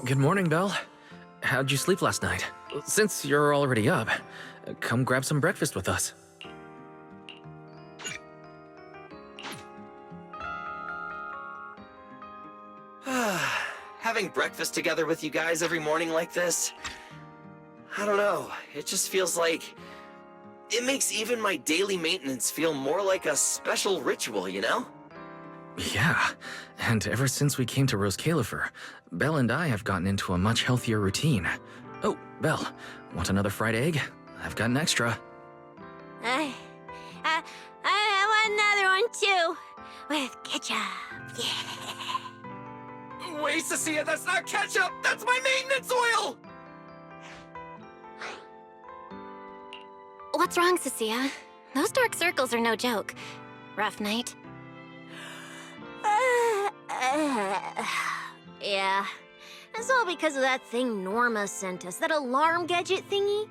Good morning, Belle. How'd you sleep last night? Since you're already up, come grab some breakfast with us. Having breakfast together with you guys every morning like this, I don't know, it just feels like... It makes even my daily maintenance feel more like a special ritual, you know? Yeah, and ever since we came to Rose Califer, Belle and I have gotten into a much healthier routine. Oh, Belle, want another fried egg? I've got an extra. I want another one too, with ketchup. Yeah. Wait, Cecilia, that's not ketchup! That's my maintenance oil! What's wrong, Cecilia? Those dark circles are no joke. Rough night? Yeah. It's all because of that thing Norma sent us, that alarm gadget thingy.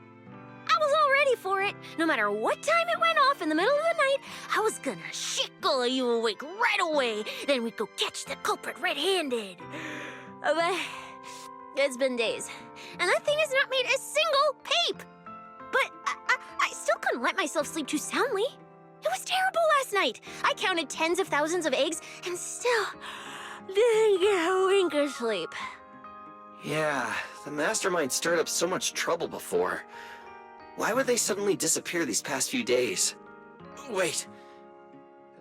I was all ready for it. No matter what time it went off in the middle of the night, I was gonna shake all of you awake right away. Then we'd go catch the culprit red-handed. But it's been days, and that thing has not made a single peep. But I still couldn't let myself sleep too soundly. It was terrible last night. I counted tens of thousands of eggs and still didn't get a wink of sleep. Yeah, the mastermind stirred up so much trouble before. Why would they suddenly disappear these past few days? Wait,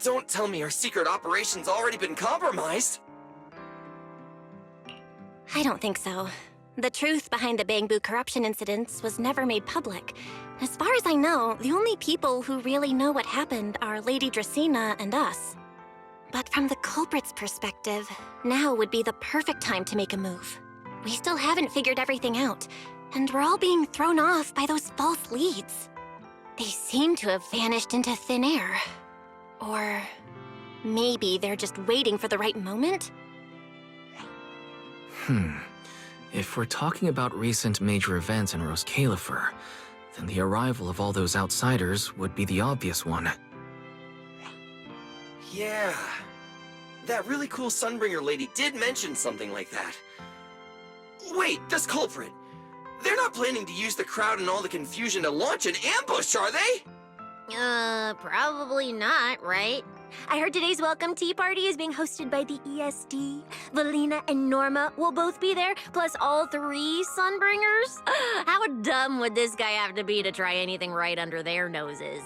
don't tell me our secret operation's already been compromised? I don't think so. The truth behind the Bamboo corruption incidents was never made public. As far as I know, the only people who really know what happened are Lady Dracena and us. But from the culprit's perspective, now would be the perfect time to make a move. We still haven't figured everything out, and we're all being thrown off by those false leads. They seem to have vanished into thin air. Or maybe they're just waiting for the right moment? If we're talking about recent major events in Rose Califer, then the arrival of all those outsiders would be the obvious one. Yeah, that really cool Sunbringer lady did mention something like that. Wait, this culprit! They're not planning to use the crowd and all the confusion to launch an ambush, are they? Probably not, right? I heard today's welcome tea party is being hosted by the ESD. Valina and Norma will both be there, plus all three Sunbringers. How dumb would this guy have to be to try anything right under their noses?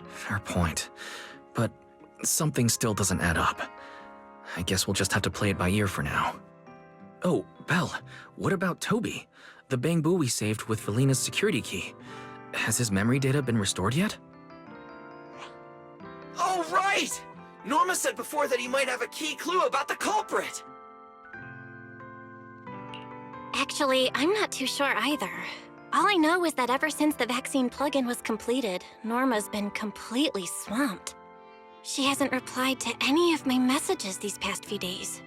Fair point. But something still doesn't add up. I guess we'll just have to play it by ear for now. Oh, Belle, what about Toby? The Bamboo we saved with Valina's security key. Has his memory data been restored yet? Oh, right! Norma said before that he might have a key clue about the culprit! Actually, I'm not too sure either. All I know is that ever since the vaccine plugin was completed, Norma's been completely swamped. She hasn't replied to any of my messages these past few days.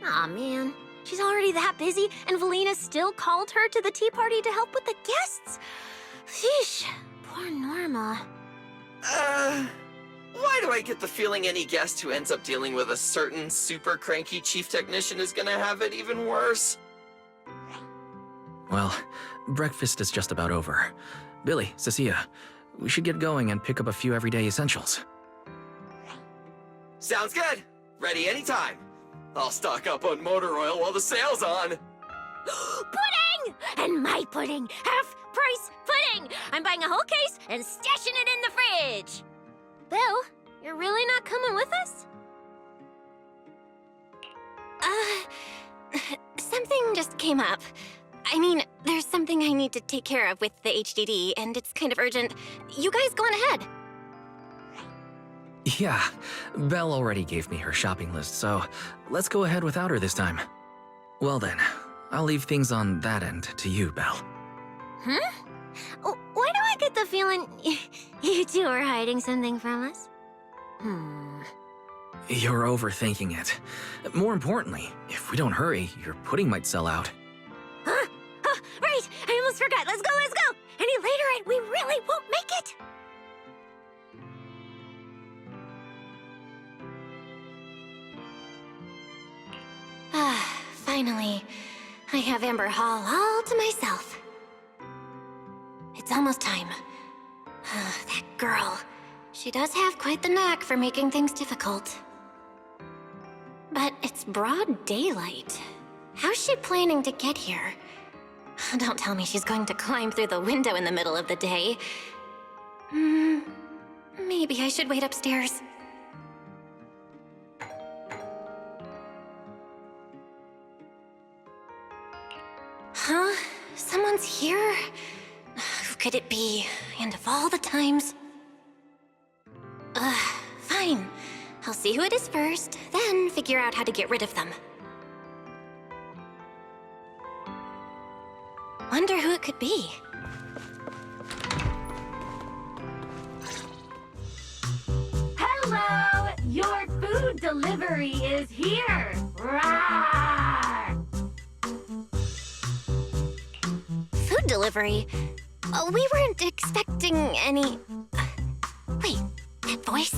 Aw, man. She's already that busy, and Valina still called her to the tea party to help with the guests? Sheesh, poor Norma. Why do I get the feeling any guest who ends up dealing with a certain super cranky chief technician is gonna have it even worse? Well, breakfast is just about over. Billy, Cecilia, we should get going and pick up a few everyday essentials. Sounds good. Ready anytime. I'll stock up on motor oil while the sale's on. Pudding! And my pudding! Half-price pudding! I'm buying a whole case and stashing it in the fridge! Bill, you're really not coming with us? Something just came up. I mean, there's something I need to take care of with the HDD, and it's kind of urgent. You guys go on ahead. Yeah, Belle already gave me her shopping list, so let's go ahead without her this time. Well then, I'll leave things on that end to you, Belle. Huh? Why do I get the feeling you two are hiding something from us? You're overthinking it. More importantly, if we don't hurry, your pudding might sell out. Huh? Oh, right! I almost forgot. Let's go, let's go! Any later and we really won't make it! Finally, I have Amber Hall all to myself. It's almost time. That girl. She does have quite the knack for making things difficult. But it's broad daylight. How's she planning to get here? Don't tell me she's going to climb through the window in the middle of the day. Maybe I should wait upstairs. Huh? Someone's here? Who could it be? And of all the times... Fine. I'll see who it is first, then figure out how to get rid of them. Wonder who it could be. Hello! Your food delivery is here! Rawr! Food delivery? We weren't expecting any... Wait, that voice?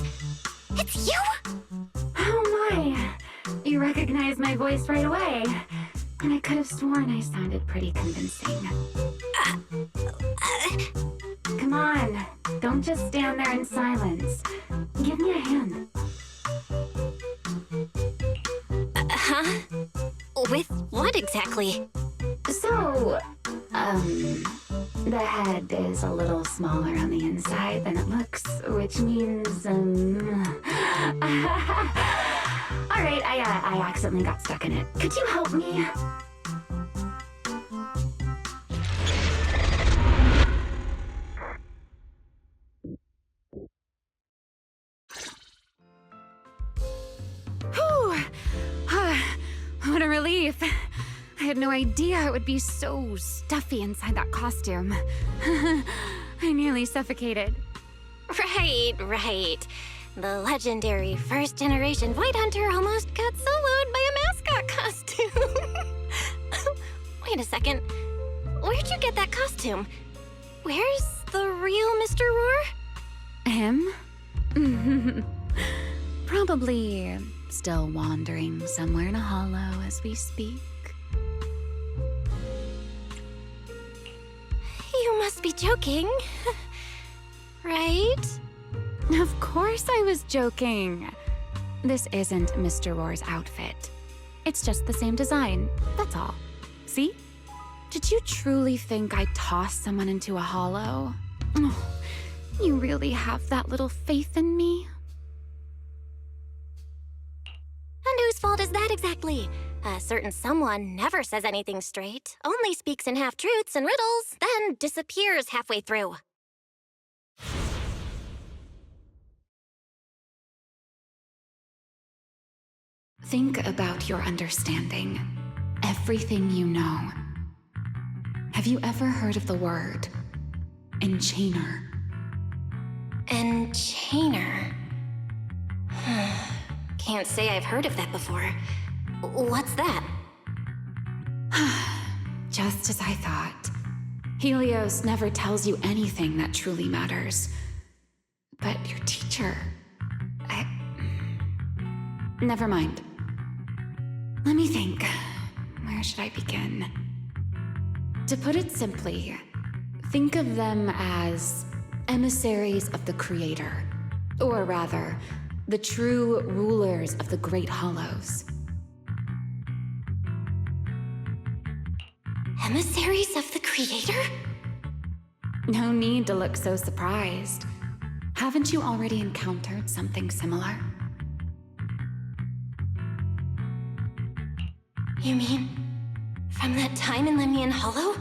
It's you? Oh my! You recognized my voice right away. And I could have sworn I sounded pretty convincing. Come on, don't just stand there in silence. Give me a hand. Huh? With what exactly? So, the head is a little smaller on the inside than it looks, which means, Alright, I accidentally got stuck in it. Could you help me? Whew! What a relief. I had no idea it would be so stuffy inside that costume. I nearly suffocated. Right. The legendary first-generation Void Hunter almost got soloed by a mascot costume. Wait a second. Where'd you get that costume? Where's the real Mr. Roar? Him? Probably still wandering somewhere in a hollow as we speak. You must be joking. Right? Of course I was joking. This isn't Mr. Roar's outfit. It's just the same design, that's all. See? Did you truly think I tossed someone into a hollow? Oh, you really have that little faith in me? And whose fault is that exactly? A certain someone never says anything straight, only speaks in half-truths and riddles, then disappears halfway through. Think about your understanding. Everything you know. Have you ever heard of the word enchainer? Enchainer? Can't say I've heard of that before. What's that? Just as I thought. Helios never tells you anything that truly matters. But your teacher... Never mind. Let me think. Where should I begin? To put it simply, think of them as emissaries of the Creator. Or rather, the true rulers of the Great Hollows. Emissaries of the Creator? No need to look so surprised. Haven't you already encountered something similar? You mean, from that time in Lemnian Hollow?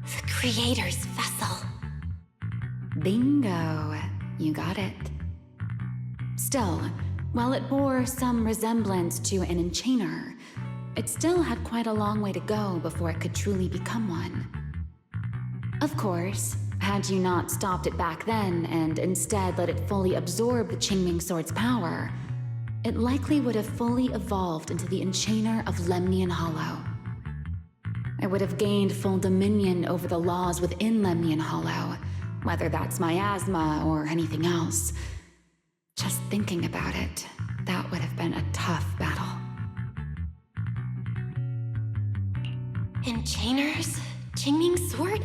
The Creator's vessel. Bingo. You got it. Still, while it bore some resemblance to an enchainer, it still had quite a long way to go before it could truly become one. Of course, had you not stopped it back then and instead let it fully absorb the Qingming Sword's power, it likely would have fully evolved into the enchainer of Lemnian Hollow. It would have gained full dominion over the laws within Lemnian Hollow, whether that's miasma or anything else. Just thinking about it, that would have been a tough battle. Enchainers? Qingming's sword?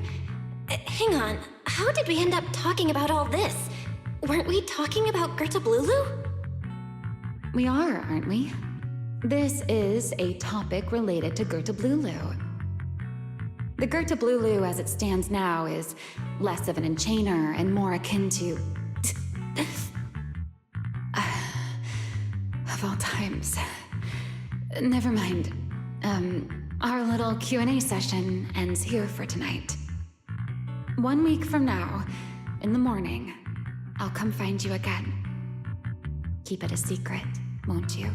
Hang on, how did we end up talking about all this? Weren't we talking about Gertablulu? We are, aren't we? This is a topic related to Gertablulu. The Gertablulu as it stands now is less of an enchainer and more akin to... of all times. Never mind. Our little Q&A session ends here for tonight. 1 week from now, in the morning, I'll come find you again. Keep it a secret, won't you?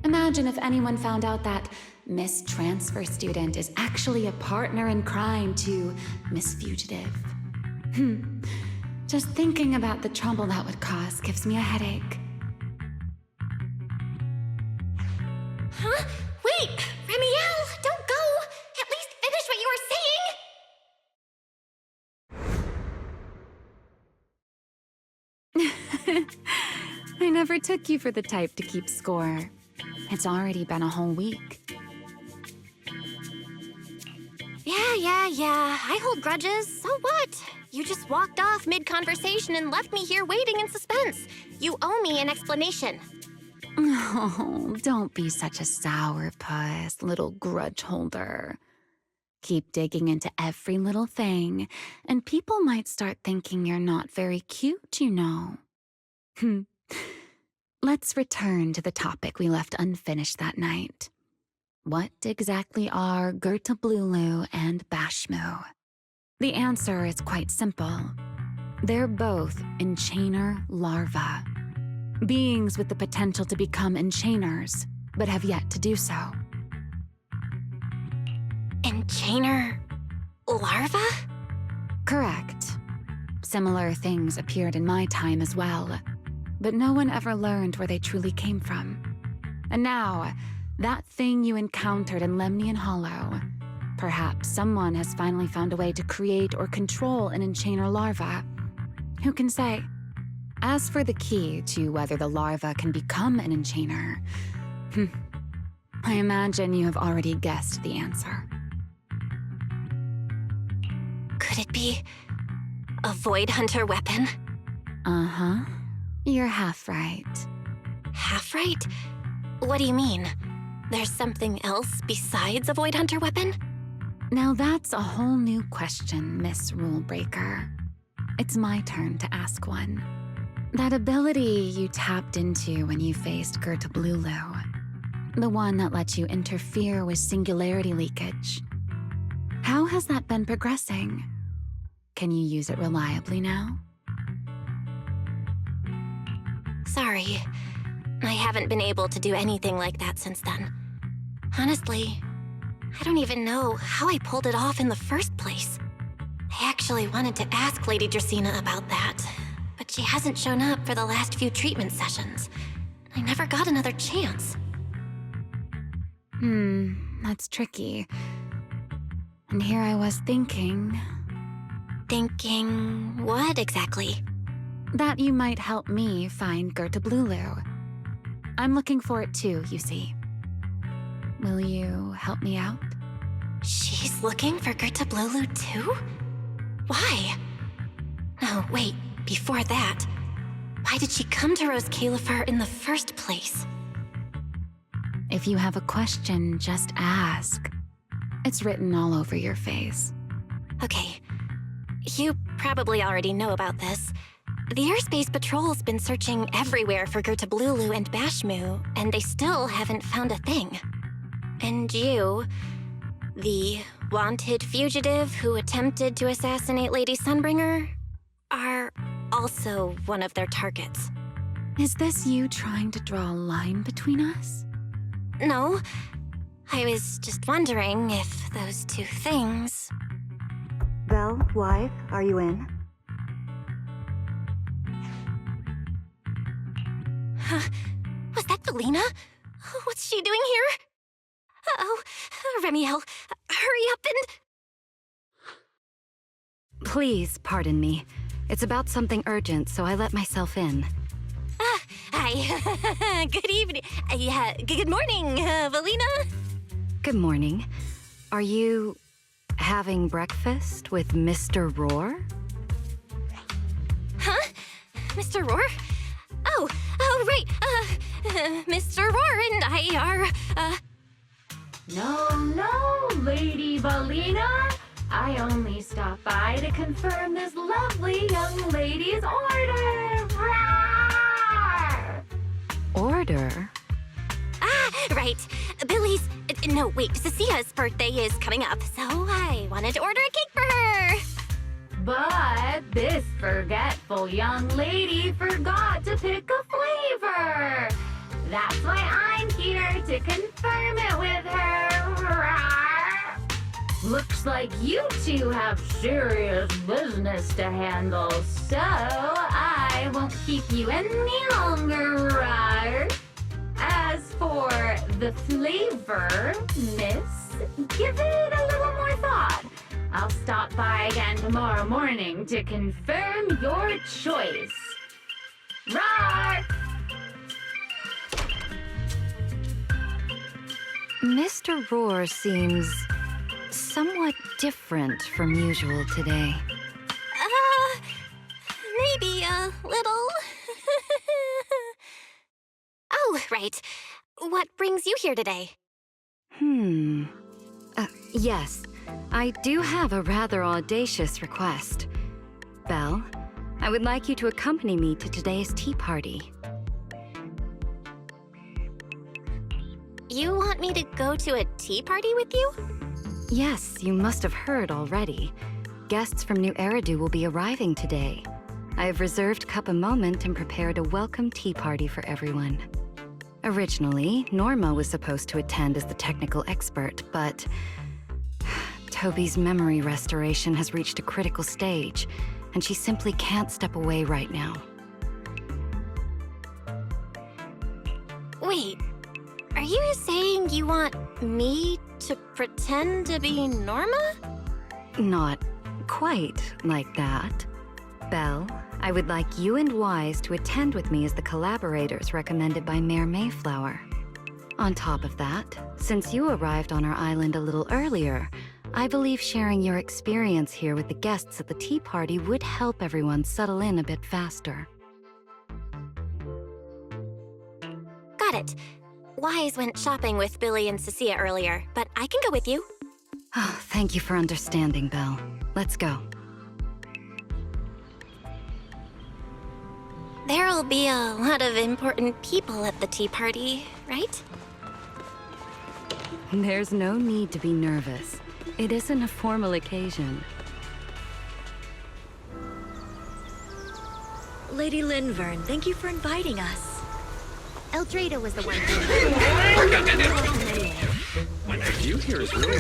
Imagine if anyone found out that Miss Transfer Student is actually a partner in crime to Miss Fugitive. Just thinking about the trouble that would cause gives me a headache. Huh? Wait! Remiel! Don't go! At least finish what you were saying! I never took you for the type to keep score. It's already been a whole week. Yeah. I hold grudges. So what? You just walked off mid-conversation and left me here waiting in suspense. You owe me an explanation. Oh, don't be such a sourpuss, little grudge holder. Keep digging into every little thing, and people might start thinking you're not very cute, you know. Let's return to the topic we left unfinished that night. What exactly are Gertablulu and Bashmu? The answer is quite simple. They're both enchainer larvae. Beings with the potential to become enchainers, but have yet to do so. Enchainer larva? Correct. Similar things appeared in my time as well, but no one ever learned where they truly came from. And now, that thing you encountered in Lemnian Hollow, perhaps someone has finally found a way to create or control an enchainer larva. Who can say? As for the key to whether the larva can become an enchainer, I imagine you have already guessed the answer. Could it be a Void Hunter weapon? Uh-huh. You're half right. Half right? What do you mean? There's something else besides a Void Hunter weapon? Now that's a whole new question, Miss Rulebreaker. It's my turn to ask one. That ability you tapped into when you faced Gertablulu, the one that lets you interfere with singularity leakage. How has that been progressing? Can you use it reliably now? Sorry. I haven't been able to do anything like that since then. Honestly, I don't even know how I pulled it off in the first place. I actually wanted to ask Lady Dracaena about that, but she hasn't shown up for the last few treatment sessions. I never got another chance. That's tricky. And here I was thinking... Thinking what exactly? That you might help me find Gertablulu. I'm looking for it too, you see. Will you help me out? She's looking for Gertablulu too? Why? No, wait, before that, why did she come to Rose Califar in the first place? If you have a question, just ask. It's written all over your face. Okay, you probably already know about this. The Airspace Patrol's been searching everywhere for Gertablulu and Bashmu, and they still haven't found a thing. And you, the wanted fugitive who attempted to assassinate Lady Sunbringer, are also one of their targets. Is this you trying to draw a line between us? No, I was just wondering if those two things... Vel, wife, are you in? Huh? Was that Valina? What's she doing here? Uh-oh. Remiel, hurry up and... Please, pardon me. It's about something urgent, so I let myself in. Hi. Good evening. Yeah, good morning, Valina. Good morning. Are you having breakfast with Mr. Roar? Huh? Mr. Roar? Oh, right. Mr. Roar and I are, No, Lady Valina. I only stopped by to confirm this lovely young lady's order. Rawr! Order? right. Billy's, no, wait, Cecia's birthday is coming up, so I wanted to order a cake for her. But this forgetful young lady forgot to pick a flavor. That's why I'm here to confirm it with her. Rawr. Looks like you two have serious business to handle, so I won't keep you any longer. Rawr. As for the flavor, miss, give it a little more thought. I'll stop by again tomorrow morning to confirm your choice. Roar! Mr. Roar seems somewhat different from usual today. Maybe a little. Oh, right. What brings you here today? Yes, I do have a rather audacious request. Belle, I would like you to accompany me to today's tea party. You want me to go to a tea party with you? Yes, you must have heard already. Guests from New Eridu will be arriving today. I have reserved Cup a Moment and prepared a welcome tea party for everyone. Originally, Norma was supposed to attend as the technical expert, but Toby's memory restoration has reached a critical stage, and she simply can't step away right now. Wait, are you saying you want me to pretend to be Norma? Not quite like that. Belle, I would like you and Wise to attend with me as the collaborators recommended by Mayor Mayflower. On top of that, since you arrived on our island a little earlier, I believe sharing your experience here with the guests at the tea party would help everyone settle in a bit faster. Got it. Wise went shopping with Billy and Cecilia earlier, but I can go with you. Oh, thank you for understanding, Belle. Let's go. There'll be a lot of important people at the tea party, right? There's no need to be nervous. It isn't a formal occasion. Lady Linvern, thank you for inviting us. Eldrada was the one who... When I do here is really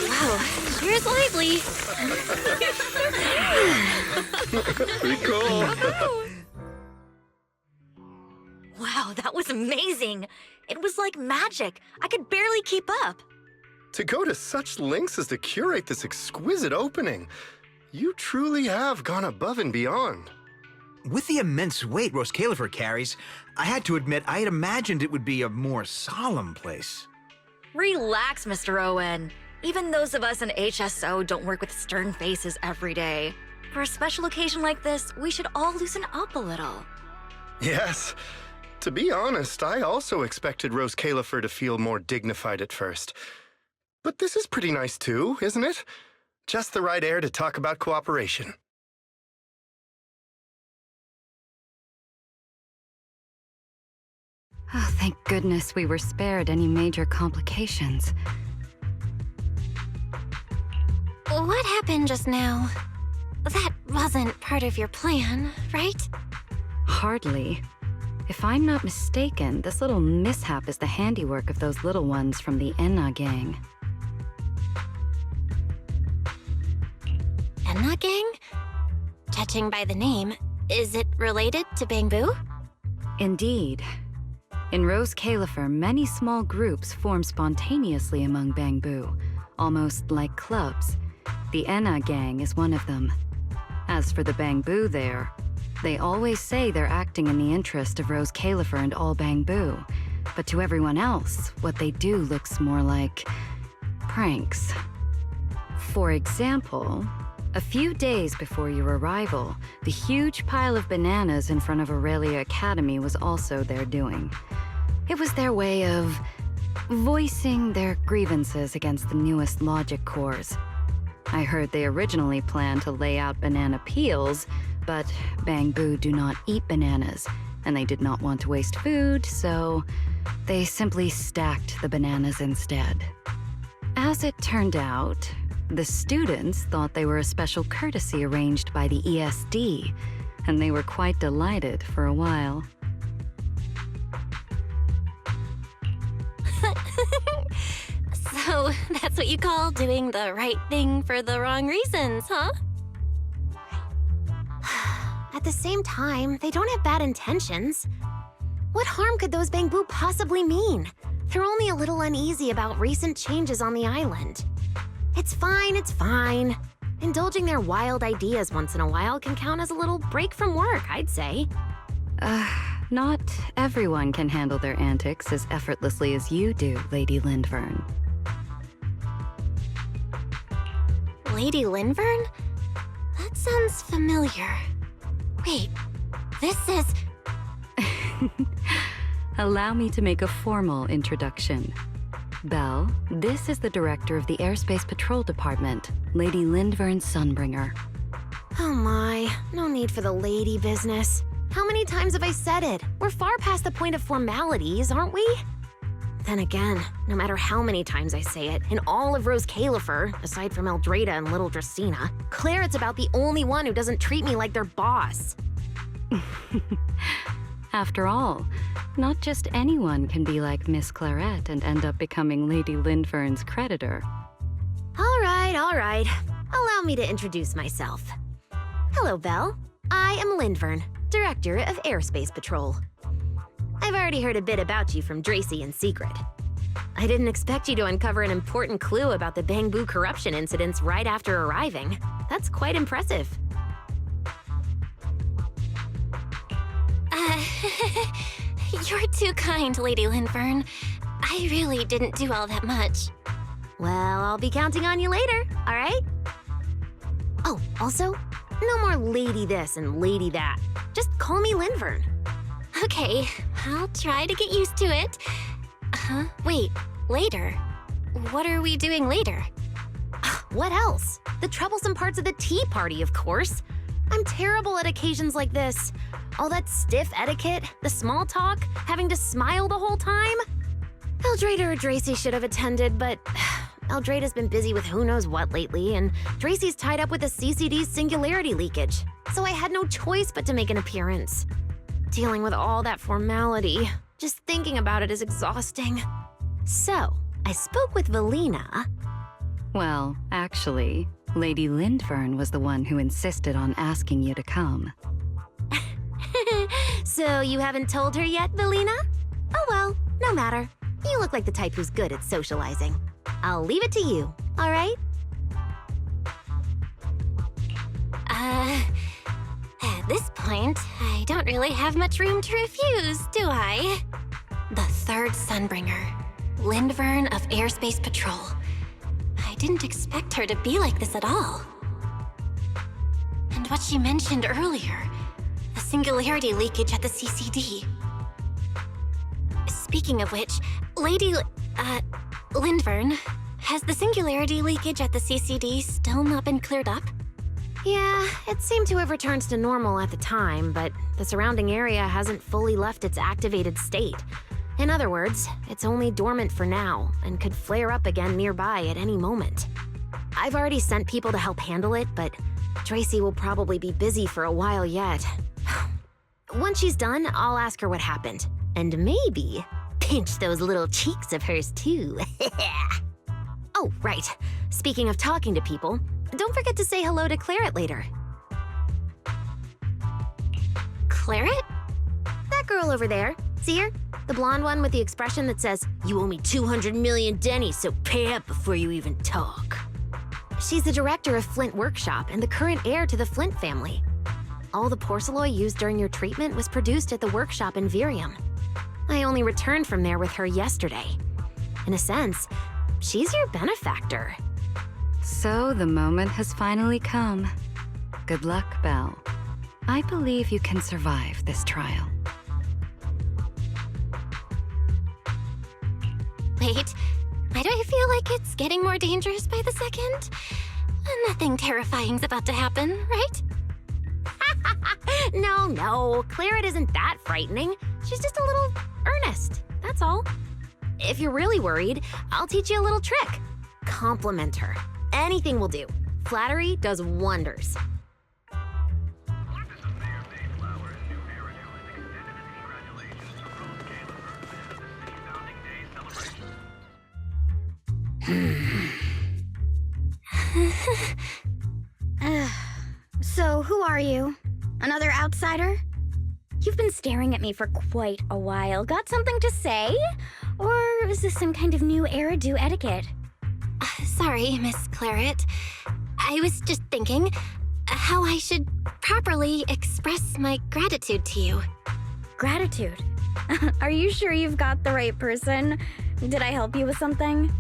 Wow, cheers lively. pretty cool. Wow, that was amazing. It was like magic. I could barely keep up. To go to such lengths as to curate this exquisite opening, you truly have gone above and beyond. With the immense weight Roscalifer carries, I had to admit I had imagined it would be a more solemn place. Relax, Mr. Owen. Even those of us in HSO don't work with stern faces every day. For a special occasion like this, we should all loosen up a little. Yes. To be honest, I also expected Rose Califer to feel more dignified at first. But this is pretty nice too, isn't it? Just the right air to talk about cooperation. Oh, thank goodness we were spared any major complications. What happened just now? That wasn't part of your plan, right? Hardly. If I'm not mistaken, this little mishap is the handiwork of those little ones from the Enna gang. Enna gang? Judging by the name, is it related to Bangbu? Indeed. In Rose Califer, many small groups form spontaneously among Bangbu, almost like clubs. The Enna gang is one of them. As for the Bangbu there, they always say they're acting in the interest of Rose Califer and all Bangbu, but to everyone else, what they do looks more like pranks. For example, a few days before your arrival, the huge pile of bananas in front of Aurelia Academy was also their doing. It was their way of voicing their grievances against the newest logic cores. I heard they originally planned to lay out banana peels, but Bangbu do not eat bananas, and they did not want to waste food, so they simply stacked the bananas instead. As it turned out, the students thought they were a special courtesy arranged by the ESD, and they were quite delighted for a while. So that's what you call doing the right thing for the wrong reasons, huh? At the same time, they don't have bad intentions. What harm could those Bangbu possibly mean? They're only a little uneasy about recent changes on the island. It's fine, it's fine. Indulging their wild ideas once in a while can count as a little break from work, I'd say. Not everyone can handle their antics as effortlessly as you do, Lady Lindvern. Lady Lindvern? That sounds familiar. Wait, this is... Allow me to make a formal introduction. Belle, this is the director of the Airspace Patrol Department, Lady Lindvern Sunbringer. Oh my, no need for the lady business. How many times have I said it? We're far past the point of formalities, aren't we? Then again, no matter how many times I say it, in all of Rose Califer, aside from Eldrada and Little Dracena, Claret's about the only one who doesn't treat me like their boss. After all, not just anyone can be like Miss Claret and end up becoming Lady Lindvern's creditor. All right. Allow me to introduce myself. Hello, Belle. I am Lindvern, Director of Airspace Patrol. I've already heard a bit about you from Dracy in secret. I didn't expect you to uncover an important clue about the Bangbu corruption incidents right after arriving. That's quite impressive. You're too kind, Lady Lindvern. I really didn't do all that much. Well, I'll be counting on you later, all right? Oh, also, no more lady this and lady that. Just call me Lindvern. Okay, I'll try to get used to it. Wait, later? What are we doing later? What else? The troublesome parts of the tea party, of course. I'm terrible at occasions like this. All that stiff etiquette, the small talk, having to smile the whole time. Eldrada or Dracy should have attended, but Eldrada's been busy with who knows what lately, and Dracy's tied up with the CCD's singularity leakage, so I had no choice but to make an appearance. Dealing with all that formality, just thinking about it is exhausting. So, I spoke with Valina. Well, actually, Lady Lindvern was the one who insisted on asking you to come. So you haven't told her yet, Valina? Oh well, no matter. You look like the type who's good at socializing. I'll leave it to you, all right? At this point, I don't really have much room to refuse, do I? The third Sunbringer, Lindvern of Airspace Patrol. I didn't expect her to be like this at all. And what she mentioned earlier, the singularity leakage at the CCD. Speaking of which, Lady Lindvern, has the singularity leakage at the CCD still not been cleared up? Yeah, it seemed to have returned to normal at the time, but the surrounding area hasn't fully left its activated state. In other words, it's only dormant for now and could flare up again nearby at any moment. I've already sent people to help handle it, but Tracy will probably be busy for a while yet. Once she's done, I'll ask her what happened. And maybe pinch those little cheeks of hers too. Oh, right. Speaking of talking to people, don't forget to say hello to Claret later. Claret? That girl over there. See her? The blonde one with the expression that says, "You owe me 200 million dennies, so pay up before you even talk." She's the director of Flint Workshop and the current heir to the Flint family. All the porcelain used during your treatment was produced at the workshop in Virium. I only returned from there with her yesterday. In a sense, she's your benefactor. So the moment has finally come. Good luck, Belle. I believe you can survive this trial. Wait, why do I feel like it's getting more dangerous by the second? Nothing terrifying's about to happen, right? No, Claret isn't that frightening. She's just a little earnest, that's all. If you're really worried, I'll teach you a little trick. Compliment her. Anything will do. Flattery does wonders. So, who are you? Another outsider? You've been staring at me for quite a while. Got something to say? Or is this some kind of new Eridu etiquette? Sorry, Miss Claret. I was just thinking how I should properly express my gratitude to you. Gratitude? Are you sure you've got the right person? Did I help you with something?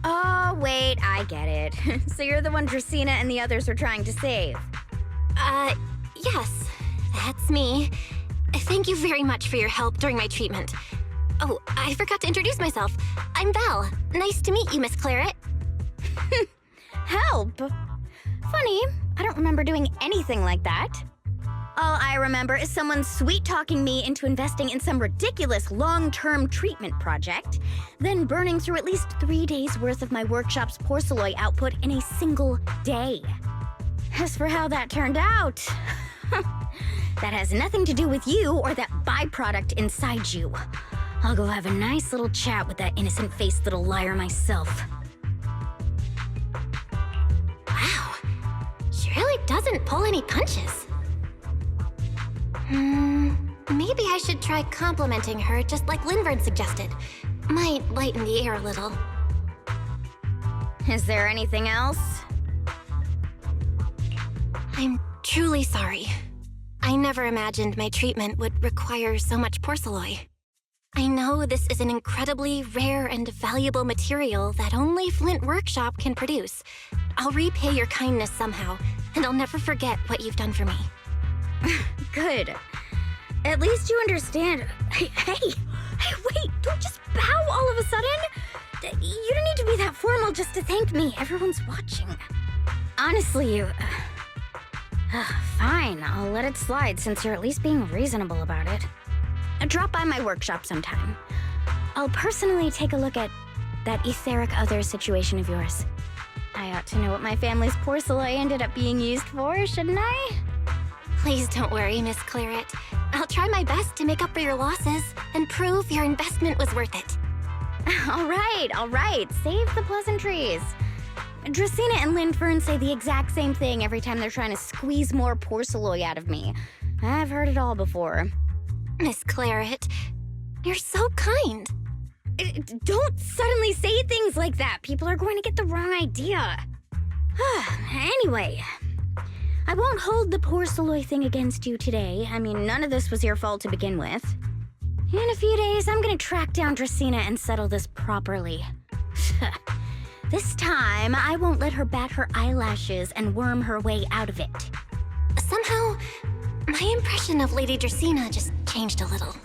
Oh, wait, I get it. So you're the one Dracaena and the others are trying to save. Yes, that's me. Thank you very much for your help during my treatment. Oh, I forgot to introduce myself. I'm Belle. Nice to meet you, Miss Claret. Help? Funny, I don't remember doing anything like that. All I remember is someone sweet-talking me into investing in some ridiculous long-term treatment project, then burning through at least 3 days' worth of my workshop's porcelain output in a single day. As for how that turned out, that has nothing to do with you or that byproduct inside you. I'll go have a nice little chat with that innocent-faced little liar myself. Wow, she really doesn't pull any punches. Maybe I should try complimenting her just like Linvern suggested. Might lighten the air a little. Is there anything else? I'm truly sorry. I never imagined my treatment would require so much porcelain. I know this is an incredibly rare and valuable material that only Flint Workshop can produce. I'll repay your kindness somehow, and I'll never forget what you've done for me. Good. At least you understand. Hey, wait, don't just bow all of a sudden. You don't need to be that formal just to thank me. Everyone's watching. Honestly, you... fine, I'll let it slide since you're at least being reasonable about it. Drop by my workshop sometime. I'll personally take a look at that etheric other situation of yours. I ought to know what my family's porcelain ended up being used for, shouldn't I? Please don't worry, Miss Claret. I'll try my best to make up for your losses and prove your investment was worth it. All right. Save the pleasantries. Dracaena and Linfern say the exact same thing every time they're trying to squeeze more porcelain out of me. I've heard it all before. Miss Claret, you're so kind. Don't suddenly say things like that. People are going to get the wrong idea. Anyway, I won't hold the porcelain thing against you today. I mean, none of this was your fault to begin with. In a few days, I'm gonna track down Dracaena and settle this properly. This time, I won't let her bat her eyelashes and worm her way out of it. Somehow, my impression of Lady Dracaena just changed a little.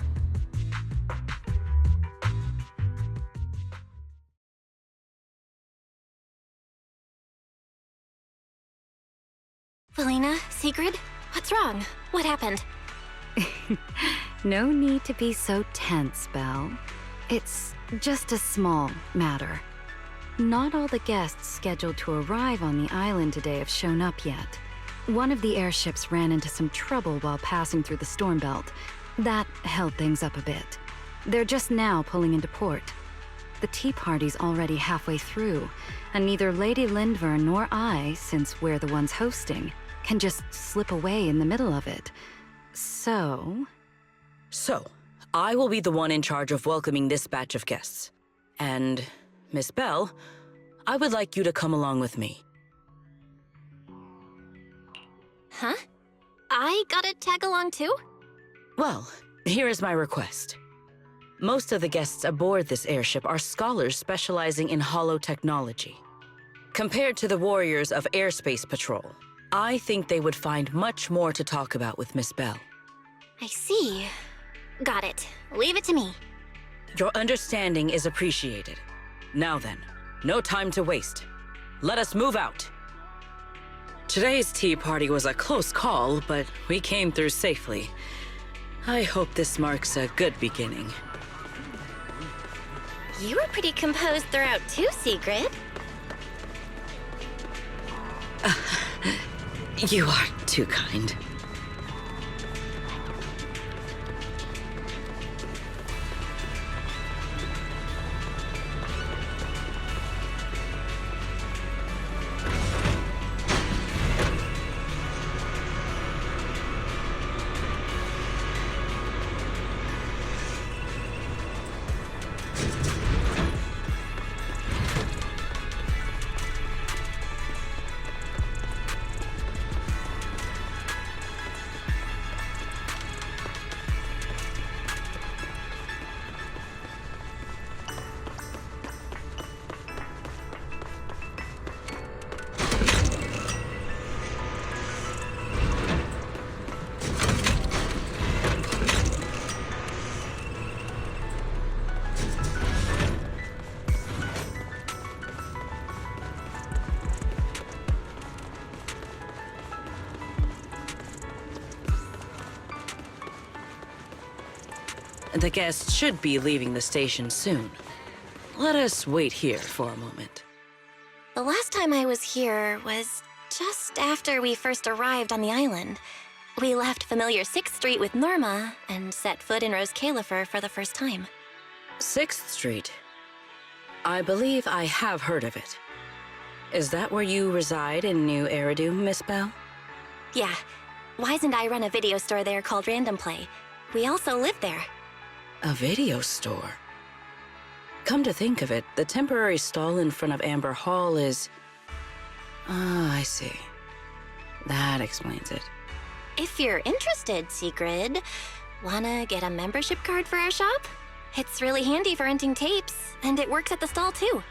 Valina, Sigrid, what's wrong? What happened? No need to be so tense, Belle. It's just a small matter. Not all the guests scheduled to arrive on the island today have shown up yet. One of the airships ran into some trouble while passing through the storm belt. That held things up a bit. They're just now pulling into port. The tea party's already halfway through, and neither Lady Lindver nor I, since we're the ones hosting, can just slip away in the middle of it. So, I will be the one in charge of welcoming this batch of guests. And, Miss Bell, I would like you to come along with me. Huh? I gotta tag along too? Well, here is my request. Most of the guests aboard this airship are scholars specializing in holo technology. Compared to the warriors of Airspace Patrol, I think they would find much more to talk about with Miss Bell. I see. Got it. Leave it to me. Your understanding is appreciated. Now then, no time to waste. Let us move out. Today's tea party was a close call, but we came through safely. I hope this marks a good beginning. You were pretty composed throughout too, Sigrid. You are too kind. The guests should be leaving the station soon. Let us wait here for a moment. The last time I was here was just after we first arrived on the island. We left familiar 6th Street with Norma and set foot in Rose Califer for the first time. 6th Street. I believe I have heard of it. Is that where you reside in New Eridu, Miss Bell? Yeah. Wise and I run a video store there called Random Play. We also live there. A video store? Come to think of it, the temporary stall in front of Amber Hall is... Ah, I see. That explains it. If you're interested, Sigrid, wanna get a membership card for our shop? It's really handy for renting tapes, and it works at the stall too.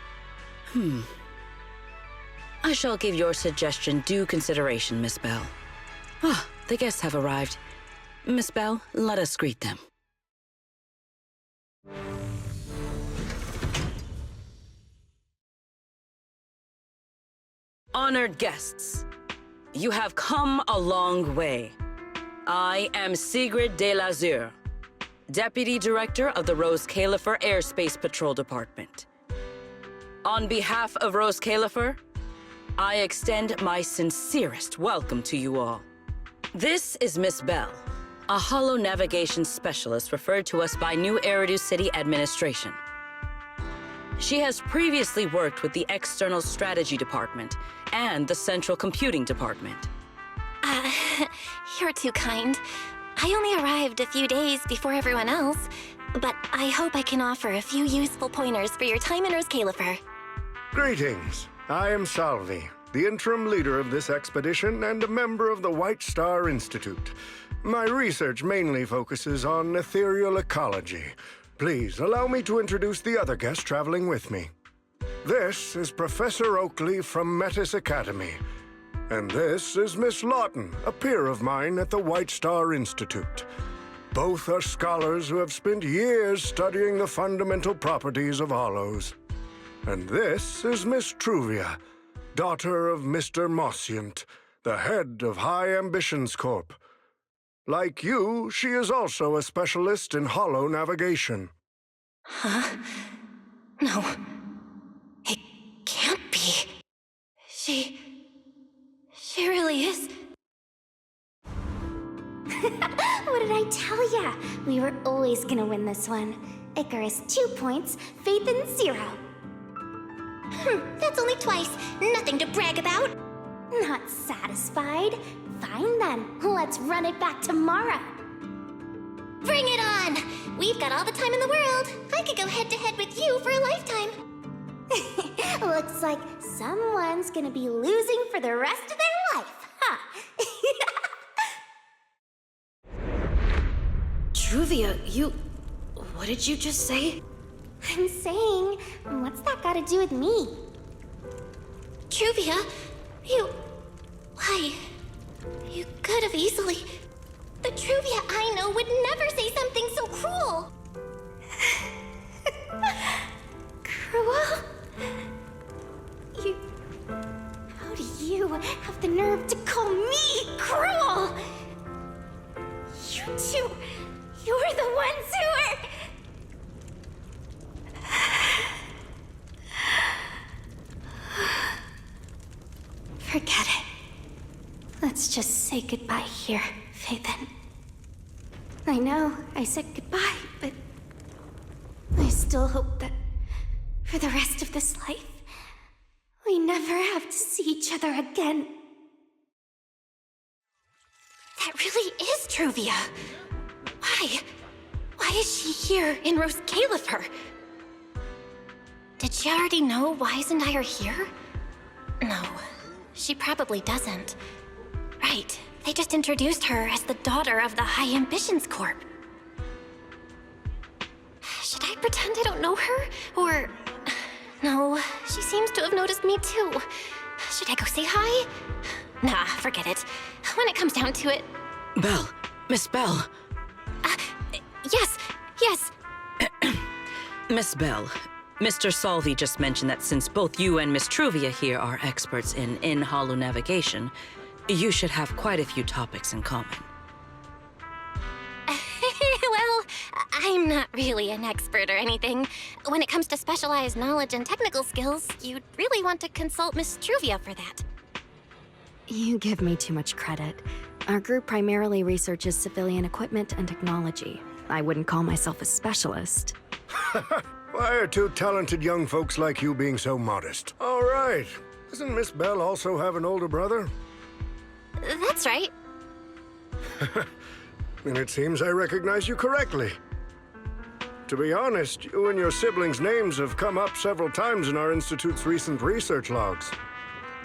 I shall give your suggestion due consideration, Miss Bell. Ah, the guests have arrived. Miss Bell, let us greet them. Honored guests, you have come a long way. I am Sigrid de Lazure, Deputy Director of the Rose Califer Airspace Patrol Department. On behalf of Rose Califer, I extend my sincerest welcome to you all. This is Miss Bell, a holo navigation specialist referred to us by New Eridu City Administration. She has previously worked with the External Strategy Department and the Central Computing Department. You're too kind. I only arrived a few days before everyone else, but I hope I can offer a few useful pointers for your time in Rose Califer. Greetings. I am Salvi, the interim leader of this expedition and a member of the White Star Institute. My research mainly focuses on ethereal ecology. Please allow me to introduce the other guest traveling with me. This is Professor Oakley from Metis Academy. And this is Miss Lawton, a peer of mine at the White Star Institute. Both are scholars who have spent years studying the fundamental properties of hollows. And this is Miss Truvia, daughter of Mr. Mossient, the head of High Ambitions Corp. Like you, she is also a specialist in holo navigation. Huh? No. It can't be. She really is. What did I tell ya? We were always gonna win this one. Icarus 2 points, Phaethon 0. That's only twice. Nothing to brag about. Not satisfied? Fine then. Let's run it back tomorrow. Bring it on! We've got all the time in the world. I could go head to head with you for a lifetime. Looks like someone's gonna be losing for the rest of their life, huh? Truvia, what did you just say? I'm saying, what's that got to do with me? Truvia, why? You could have easily. The Truvia I know would never say something so cruel. Cruel? How do you have the nerve to call me cruel? You two, you're the ones who are... Forget it. Let's just say goodbye here, Phaethon. I know I said goodbye, but I still hope that for the rest of this life, we never have to see each other again. That really is Truvia. Why? Why is she here in Rose Califer? Did she already know Wise and I are here? No, she probably doesn't. Right, they just introduced her as the daughter of the High Ambitions Corp. Should I pretend I don't know her? Or... No, she seems to have noticed me too. Should I go say hi? Nah, forget it. When it comes down to it... Belle, Miss Belle. Yes. Miss Belle, Mr. Salvi just mentioned that since both you and Miss Truvia here are experts in in-hollow navigation, you should have quite a few topics in common. Well, I'm not really an expert or anything. When it comes to specialized knowledge and technical skills, you'd really want to consult Miss Truvia for that. You give me too much credit. Our group primarily researches civilian equipment and technology. I wouldn't call myself a specialist. Why are two talented young folks like you being so modest? All right. Doesn't Miss Belle also have an older brother? That's right. Then it seems I recognize you correctly. To be honest, you and your siblings' names have come up several times in our Institute's recent research logs.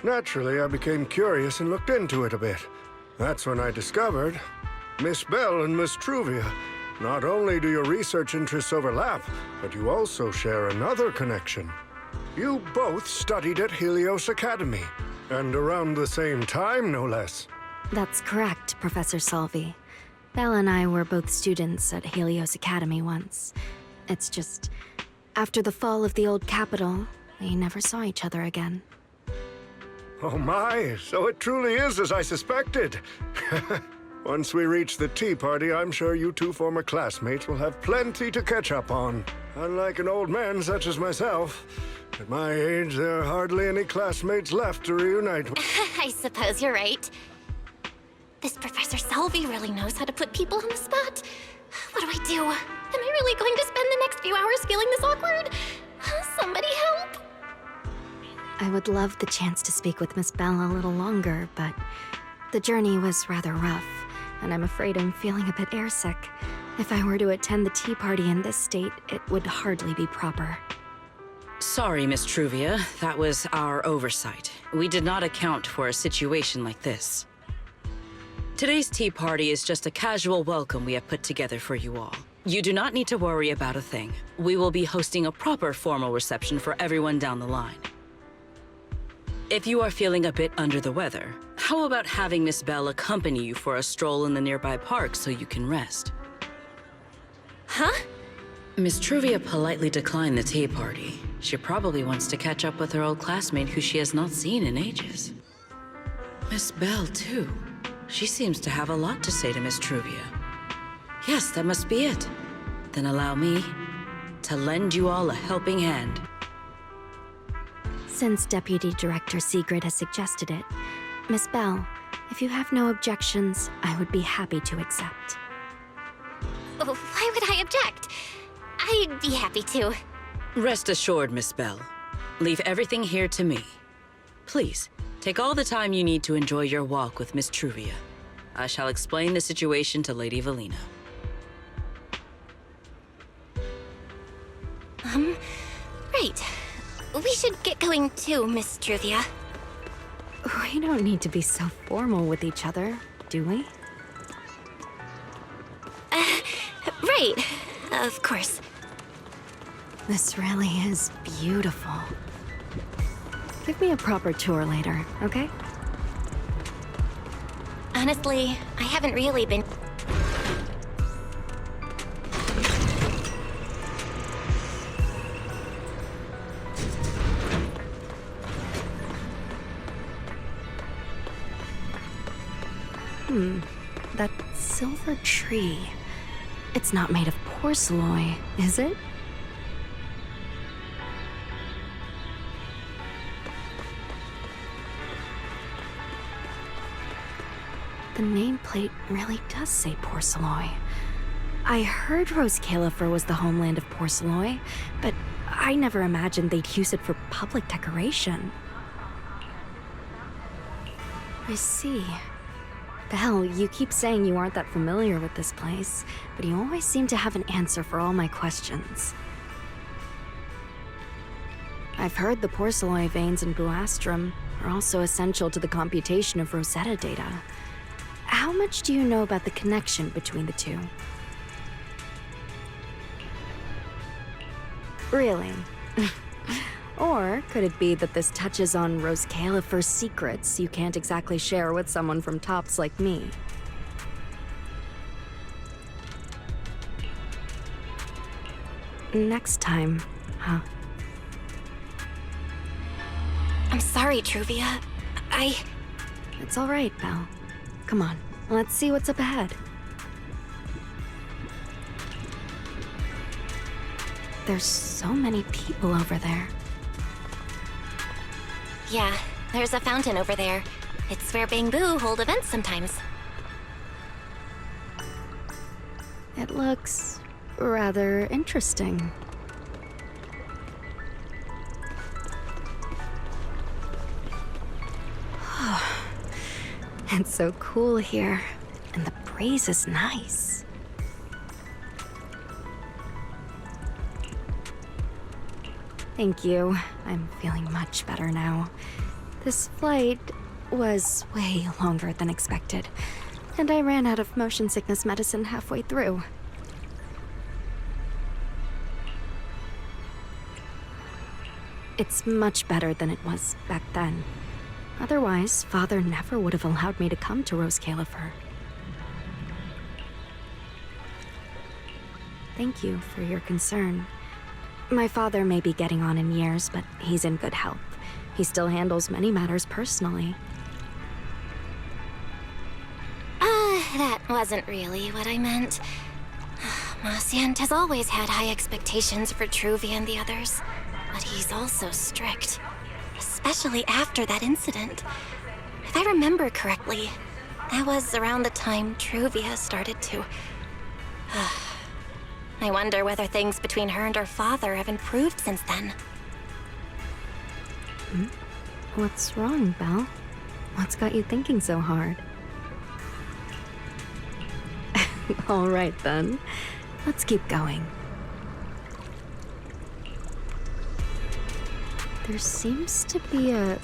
Naturally, I became curious and looked into it a bit. That's when I discovered Miss Belle and Miss Truvia. Not only do your research interests overlap, but you also share another connection. You both studied at Helios Academy, and around the same time, no less. That's correct, Professor Salvi. Belle and I were both students at Helios Academy once. It's just, after the fall of the old capital, we never saw each other again. Oh my, so it truly is as I suspected. Once we reach the tea party, I'm sure you two former classmates will have plenty to catch up on. Unlike an old man such as myself, at my age, there are hardly any classmates left to reunite with. I suppose you're right. This Professor Salvi really knows how to put people on the spot. What do I do? Am I really going to spend the next few hours feeling this awkward? Somebody help! I would love the chance to speak with Miss Belle a little longer, but the journey was rather rough, and I'm afraid I'm feeling a bit airsick. If I were to attend the tea party in this state, it would hardly be proper. Sorry, Miss Truvia. That was our oversight. We did not account for a situation like this. Today's tea party is just a casual welcome we have put together for you all. You do not need to worry about a thing. We will be hosting a proper formal reception for everyone down the line. If you are feeling a bit under the weather, how about having Miss Belle accompany you for a stroll in the nearby park so you can rest? Huh? Miss Truvia politely declined the tea party. She probably wants to catch up with her old classmate who she has not seen in ages. Miss Belle, too. She seems to have a lot to say to Miss Truvia. Yes, that must be it. Then allow me. to lend you all a helping hand. Since Deputy Director Sigrid has suggested it, Miss Bell, if you have no objections, I would be happy to accept. Oh, why would I object? I'd be happy to. Rest assured, Miss Bell. Leave everything here to me. Please, take all the time you need to enjoy your walk with Miss Truvia. I shall explain the situation to Lady Valina. Right. We should get going too, Miss Truvia. We don't need to be so formal with each other, do we? Right. Of course. This really is beautiful. Give me a proper tour later, okay? Honestly, I haven't really been... That silver tree. It's not made of porcelain, is it? The nameplate really does say porcelain. I heard Rose Califer was the homeland of porcelain, but I never imagined they'd use it for public decoration. I see. Belle, you keep saying you aren't that familiar with this place, but you always seem to have an answer for all my questions. I've heard the porcelain veins in Buastrum are also essential to the computation of Rosetta data. How much do you know about the connection between the two? Really? Or could it be that this touches on Rose Califer's secrets you can't exactly share with someone from Tops like me? Next time, huh? I'm sorry, Truvia. It's all right, Belle. Come on, let's see what's up ahead. There's so many people over there. Yeah, there's a fountain over there. It's where Bangbu hold events sometimes. It looks rather interesting. It's so cool here, and the breeze is nice. Thank you. I'm feeling much better now. This flight was way longer than expected, and I ran out of motion sickness medicine halfway through. It's much better than it was back then. Otherwise, Father never would have allowed me to come to Rose Califer. Thank you for your concern. My father may be getting on in years, but he's in good health. He still handles many matters personally. That wasn't really what I meant. Marciant has always had high expectations for Truvia and the others, but he's also strict. Especially after that incident. If I remember correctly, that was around the time Truvia started to... I wonder whether things between her and her father have improved since then. What's wrong, Belle? What's got you thinking so hard? All right, then. Let's keep going. There seems to be a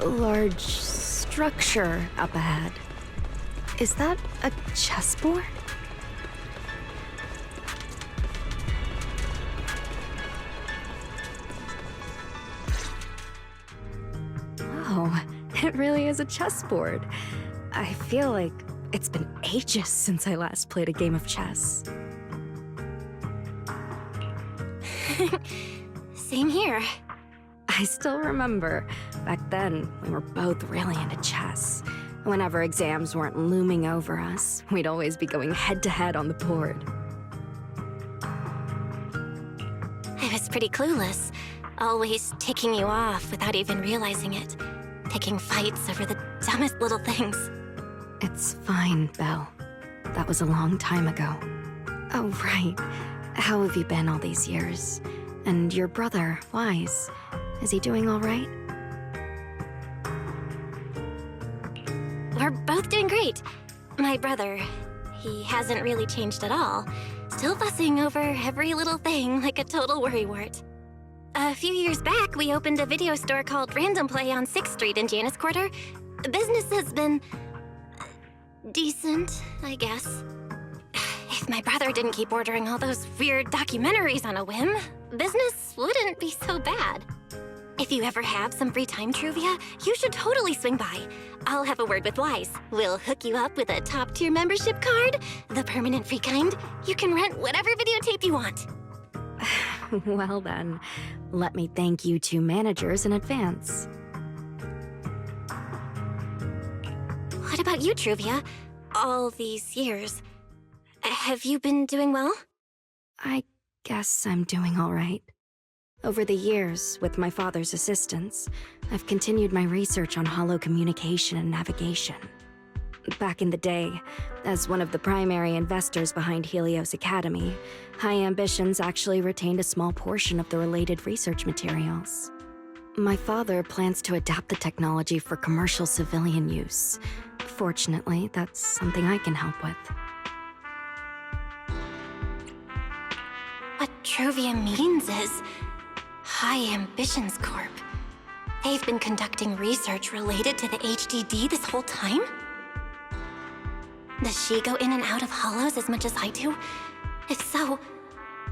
large structure up ahead. Is that a chessboard? Oh, it really is a chessboard. I feel like it's been ages since I last played a game of chess. Same here. I still remember, back then, we were both really into chess. Whenever exams weren't looming over us, we'd always be going head-to-head on the board. pretty clueless, always ticking you off without even realizing it, picking fights over the dumbest little things. It's fine, Belle. That was a long time ago. Oh, right. How have you been all these years? And your brother, Wise, is he doing all right? We're both doing great. My brother, he hasn't really changed at all. Still fussing over every little thing like a total worrywart. A few years back, we opened a video store called Random Play on 6th Street in Janus Quarter. Business has been decent, I guess. If my brother didn't keep ordering all those weird documentaries on a whim, business wouldn't be so bad. If you ever have some free time, Truvia, you should totally swing by. I'll have a word with Wise. We'll hook you up with a top-tier membership card, the permanent free kind. You can rent whatever videotape you want. Well then, let me thank you two managers in advance. What about you, Truvia? All these years, have you been doing well? I guess I'm doing all right. Over the years, with my father's assistance, I've continued my research on holo communication and navigation. Back in the day, as one of the primary investors behind Helios Academy, High Ambitions actually retained a small portion of the related research materials. My father plans to adapt the technology for commercial civilian use. Fortunately, that's something I can help with. What Truvia means is High Ambitions Corp. They've been conducting research related to the HDD this whole time? Does she go in and out of holos as much as I do? If so,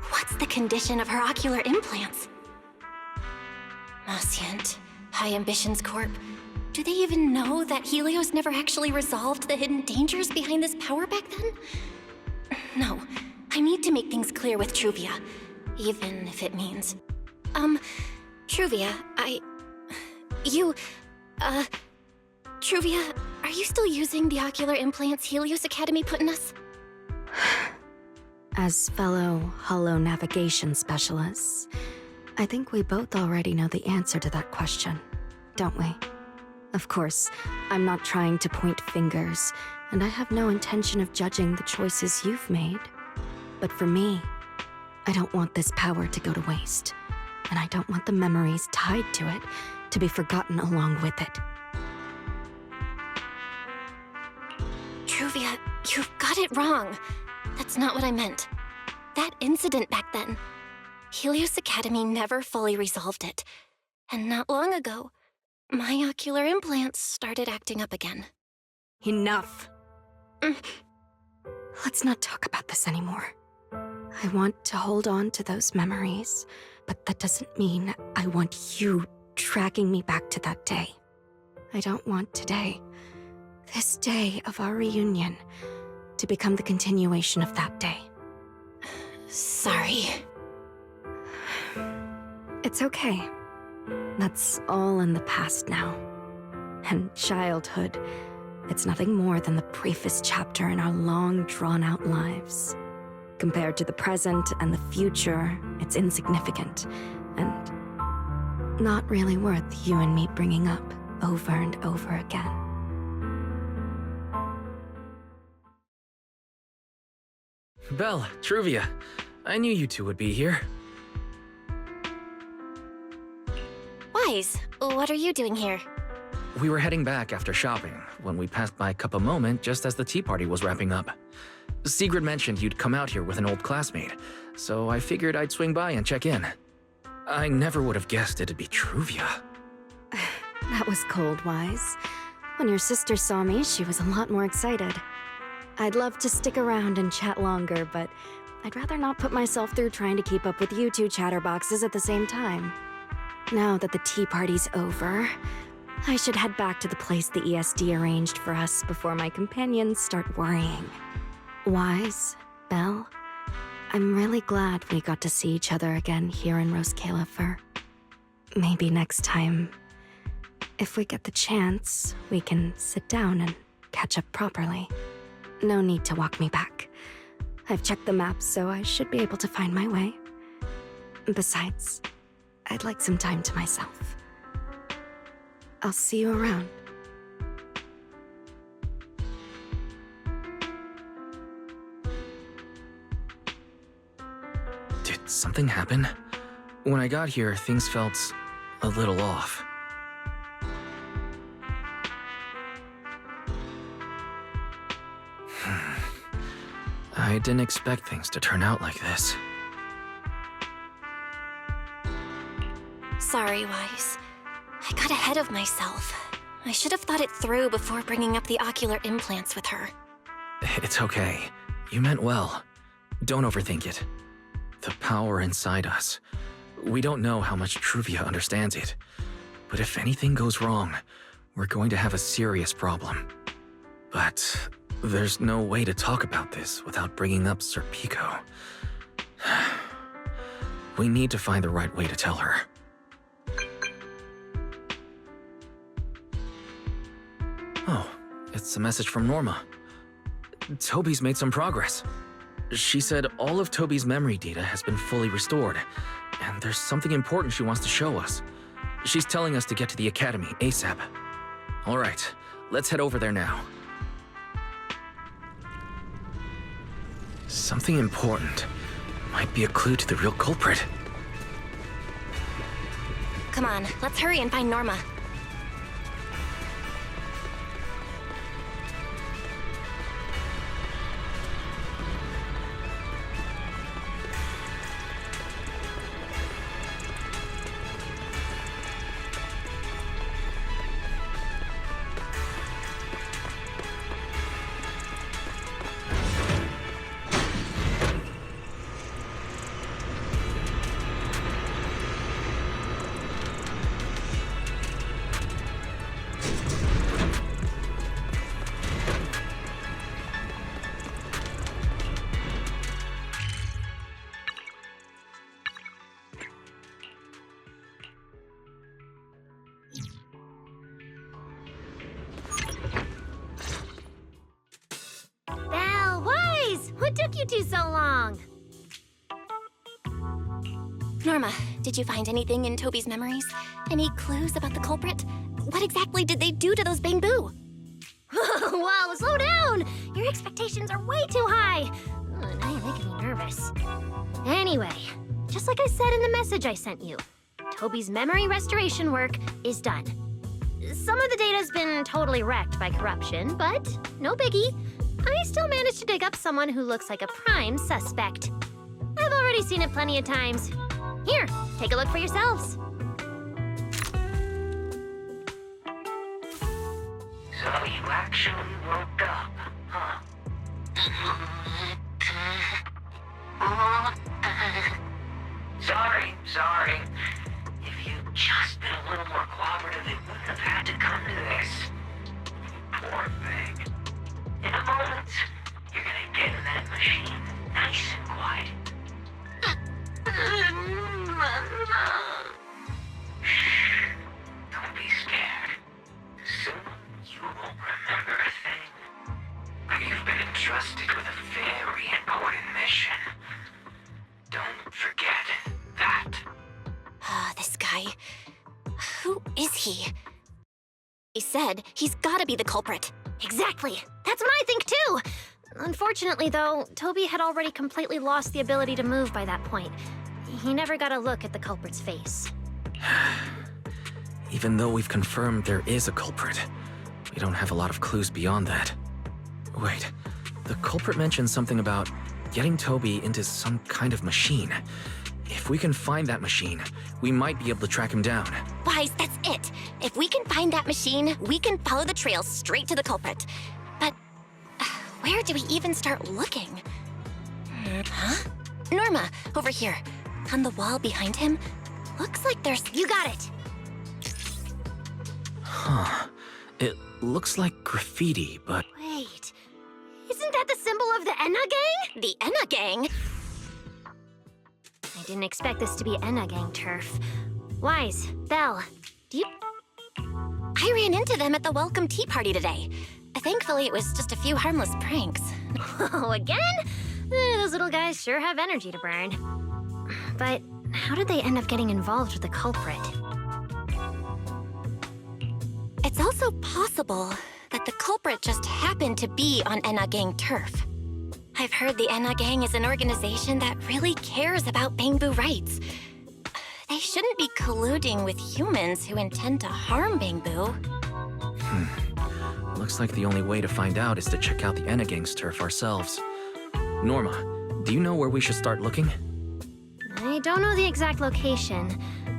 what's the condition of her ocular implants? Moscient, High Ambitions Corp. Do they even know that Helios never actually resolved the hidden dangers behind this power back then? No, I need to make things clear with Truvia, even if it means... Truvia, Truvia, are you still using the ocular implants Helios Academy put in us? As fellow holo navigation specialists, I think we both already know the answer to that question, don't we? Of course, I'm not trying to point fingers, and I have no intention of judging the choices you've made. But for me, I don't want this power to go to waste, and I don't want the memories tied to it to be forgotten along with it. Truvia, you've got it wrong. That's not what I meant. That incident back then, Helios Academy never fully resolved it. And not long ago, my ocular implants started acting up again. Enough! Let's not talk about this anymore. I want to hold on to those memories, but that doesn't mean I want you dragging me back to that day. I don't want today, this day of our reunion, to become the continuation of that day. Sorry. It's okay. That's all in the past now. And childhood, it's nothing more than the briefest chapter in our long, drawn-out lives. Compared to the present and the future, it's insignificant, and not really worth you and me bringing up over and over again. Belle, Truvia, I knew you two would be here. Wise, what are you doing here? We were heading back after shopping when we passed by Cup a Moment just as the tea party was wrapping up. Sigrid mentioned you'd come out here with an old classmate, so I figured I'd swing by and check in. I never would have guessed it'd be Truvia. That was cold, Wise. When your sister saw me, she was a lot more excited. I'd love to stick around and chat longer, but I'd rather not put myself through trying to keep up with you two chatterboxes at the same time. Now that the tea party's over, I should head back to the place the ESD arranged for us before my companions start worrying. Wise, Belle, I'm really glad we got to see each other again here in Roskilde. Maybe next time, if we get the chance, we can sit down and catch up properly. No need to walk me back. I've checked the map, so I should be able to find my way. Besides, I'd like some time to myself. I'll see you around. Did something happen? When I got here, things felt a little off. I didn't expect things to turn out like this. Sorry, Wise. I got ahead of myself. I should have thought it through before bringing up the ocular implants with her. It's okay. You meant well. Don't overthink it. The power inside us. We don't know how much Truvia understands it. But if anything goes wrong, we're going to have a serious problem. But there's no way to talk about this without bringing up Sir Pico. We need to find the right way to tell her. Oh, it's a message from Norma. Toby's made some progress. She said all of Toby's memory data has been fully restored, and there's something important she wants to show us. She's telling us to get to the academy ASAP. All right, let's head over there now. Something important. Might be a clue to the real culprit. Come on, let's hurry and find Norma. Belle, Wise! What took you two so long? Norma, did you find anything in Toby's memories? Any clues about the culprit? What exactly did they do to those Bangbu? Whoa, slow down! Your expectations are way too high. Now you're making me nervous. Anyway, just like I said in the message I sent you, Toby's memory restoration work is done. Some of the data's been totally wrecked by corruption, but no biggie. I still managed to dig up someone who looks like a prime suspect. I've already seen it plenty of times. Here, take a look for yourselves. So you actually woke up, huh? Sorry. If you'd just been a little more cooperative, it wouldn't have had to come to this. Poor thing. In a moment, you're gonna get in that machine, nice and quiet. Shh. Don't be scared. Soon you won't remember a thing. You've been entrusted with a very important mission. Don't forget that. This guy. Who is he? He said he's gotta be the culprit. Exactly. That's what I think too. Unfortunately, though, Toby had already completely lost the ability to move by that point. He never got a look at the culprit's face. Even though we've confirmed there is a culprit, we don't have a lot of clues beyond that. Wait, the culprit mentioned something about getting Toby into some kind of machine. If we can find that machine, we might be able to track him down. Wise, that's it. If we can find that machine, we can follow the trail straight to the culprit. But where do we even start looking? Huh? Norma, over here. On the wall behind him, looks like there's... You got it! Huh. It looks like graffiti, but... Wait, isn't that the symbol of the Enna Gang? The Enna Gang? I didn't expect this to be Enna Gang turf. Wise, Belle, do you... I ran into them at the welcome tea party today. Thankfully, it was just a few harmless pranks. Oh, again? Those little guys sure have energy to burn. But how did they end up getting involved with the culprit? It's also possible that the culprit just happened to be on Enna Gang turf. I've heard the Enna Gang is an organization that really cares about Bangbu rights. They shouldn't be colluding with humans who intend to harm Bangbu. Looks like the only way to find out is to check out the Enagang's turf ourselves. Norma, do you know where we should start looking? I don't know the exact location.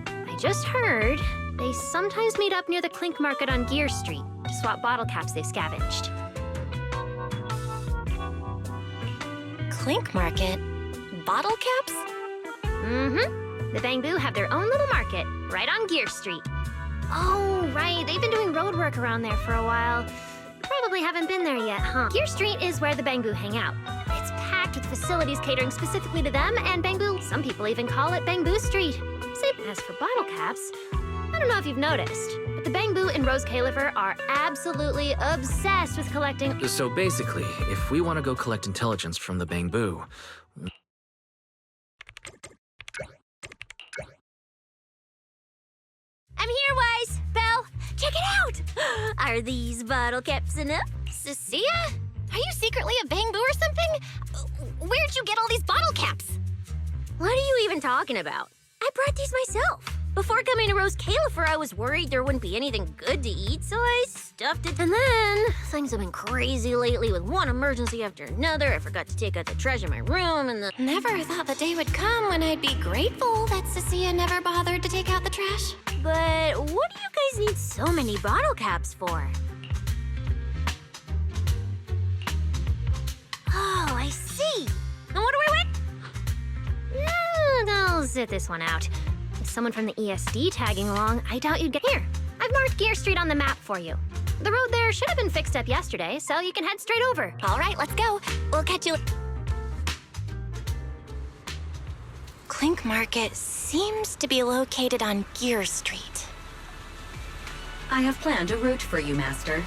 I just heard they sometimes meet up near the Clink Market on Gear Street to swap bottle caps they've scavenged. Clink Market? Bottle caps? Mm-hmm. The Bangbu have their own little market, right on Gear Street. Oh, right. They've been doing road work around there for a while. Probably haven't been there yet, huh? Gear Street is where the Bangbu hang out. It's packed with facilities catering specifically to them, and Bangbu, some people even call it Bangbu Street. As for bottle caps, I don't know if you've noticed, but the Bangbu and Rose Califer are absolutely obsessed with collecting. So basically, if we want to go collect intelligence from the Bangbu, I'm here, Wise! Belle, check it out! Are these bottle caps enough? Cecilia? Are you secretly a Bangbu or something? Where'd you get all these bottle caps? What are you even talking about? I brought these myself. Before coming to Rose Califer, I was worried there wouldn't be anything good to eat, so I stuffed it. And then, things have been crazy lately with one emergency after another. I forgot to take out the trash in my room, and Never thought the day would come when I'd be grateful that Cecilia never bothered to take out the trash. But what do you guys need so many bottle caps for? Oh, I see. And what do I win? I'll sit this one out. With someone from the ESD tagging along, I doubt you'd get here. I've marked Gear Street on the map for you. The road there should have been fixed up yesterday, so you can head straight over. All right, let's go. We'll catch you. Clink Market seems to be located on Gear Street. I have planned a route for you, Master.